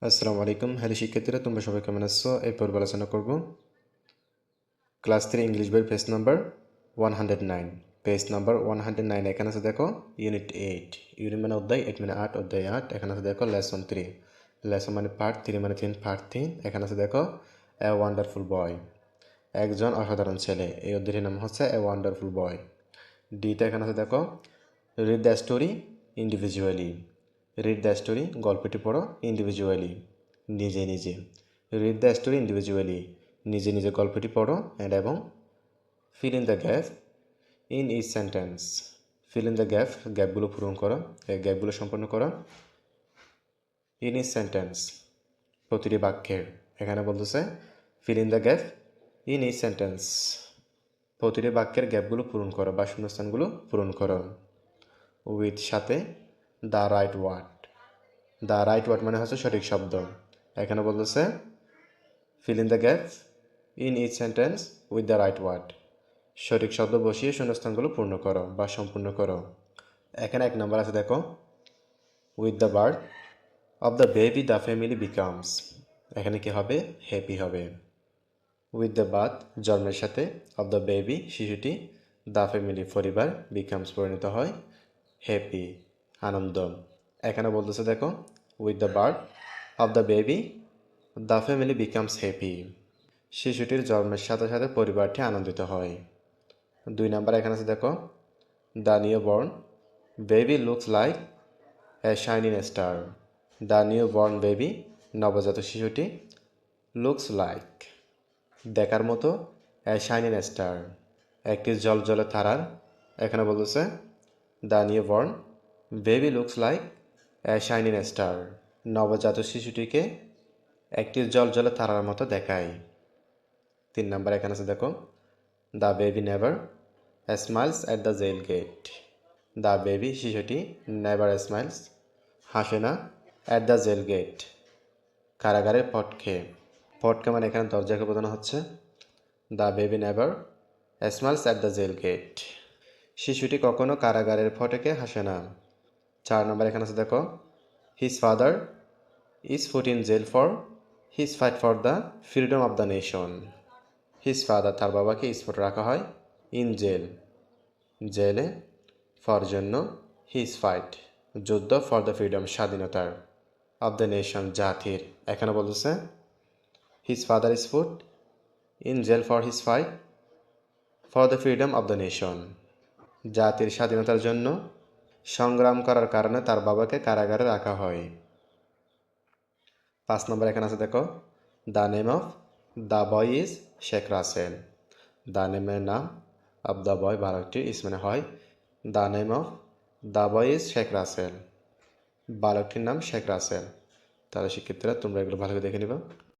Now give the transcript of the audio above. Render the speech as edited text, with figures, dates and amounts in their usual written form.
আসসালামু আলাইকুম। হ্যালো শিক্ষার্থীরা, তোমরা সবাই কেমন আছো? এই পর্বে আলোচনা করব ক্লাস 3 ইংলিশ বইয়ের পেজ নাম্বার 109। পেজ নাম্বার 109 এখানে আছে দেখো ইউনিট 8। ইউনিট মানে অধ্যায়, 8 মানে 8, অধ্যায় 8। এখানে আছে দেখো লেসন 3। লেসন মানে পার্ট, 3 মানে 3, পার্ট 3। এখানে আছে দেখো এ ওয়ান্ডারফুল বয়, একজন অসাধারণ ছেলে। এই অধ্যায়টির নাম হচ্ছে এ ওয়ান্ডারফুল বয়। ডিতে এখানে আছে দেখো read the story individually. Read the story, গল্পটি পড়ো, ইন্ডিভিজুয়ালি, নিজে নিজে। রিড দ্য স্টোরি ইন্ডিভিজুয়ালি, নিজে নিজে গল্পটি পড়ো এবং fill in the gap in each sentence. Fill in the gap, গ্যাপগুলো পূরণ করো, এই গ্যাপগুলো সম্পন্ন করো ইন ইচ সেন্টেন্স, প্রতিটি বাক্যের। এখানে বলতেছে fill in the gap in each sentence, প্রতিটি বাক্যের গ্যাপগুলো পূরণ করো বা শূন্যস্থানগুলো পূরণ করো উইথ, সাথে, the right word. The right word মানে হচ্ছে সঠিক শব্দ। এখানে বলতেছে fill in the gap in each sentence with the right word, সঠিক শব্দ বসিয়ে শূন্যস্থানগুলো পূর্ণ করো বা সম্পূর্ণ করো। এখানে 1 নম্বর আছে দেখো with the birth of the baby the family becomes. এখানে কি হবে? হ্যাপি হবে। উইথ দ্য বার্থ, জন্মের সাথে, অফ দ্য বেবি, শিশুটি, দ্য ফ্যামিলি, পরিবার, বিকামস, পরিণত হয়, হ্যাপি, আনন্দ। এখানে বলতেছে দেখো with the birth of the baby the family becomes happy, শিশুটির জন্মের সাথে সাথে পরিবারটি আনন্দিত হয়। 2 নাম্বার এখানে আছে দেখো the new born baby looks like a shining star. The new born baby, নবজাত শিশুটি, লুকস লাইক, দেখার মতো, এ শাইনিং স্টার, একটি জলজলে তারার। এখানে বলতেছে the new born baby looks like a shining star, নবজাত শিশুটিকে একটি জলজলে তারার মতো দেখায়। 3 নাম্বার এখানে আছে দেখো the baby never smiles at the jail gate. The baby, শিশুটি, নেভার স্মাইলস, হাসে না, অ্যাট দ্য জেল গেট, কারাগারের ফটকে। ফটকে মানে এখানে দরজাকে বোঝানো হচ্ছে। The baby never smiles at the jail gate, শিশুটি কখনো কারাগারের ফটকে হাসে না। 4 নম্বর এখানে আছে দেখো his father is put in jail for his fight for the freedom of the nation. His father, তার বাবাকে স্পট রাখা হয়, ইন জেল, জেলে, ফর জন্য, হিজ ফাইট, যুদ্ধ, ফর দ্য ফ্রিডম, স্বাধীনতার, অফ দ্য নেশন, জাতির। এখানে বলতেছে his father is put in jail for his fight for the freedom of the nation, জাতির স্বাধীনতার জন্য সংগ্রাম করার কারণে তার বাবাকে কারাগারে রাখা হয়। 5 নম্বর এখানে আছে দেখো the name of the boy is Sheikh Russel. The নেমের নাম, অফ দ্য বয় বালকটি, ইজ মানে হয়, the name of the boy is Sheikh Russel, বালকটির নাম শেখ রাসেল। তাহলে শিক্ষার্থীরা তোমরা এগুলো ভালো করে দেখে নিবা।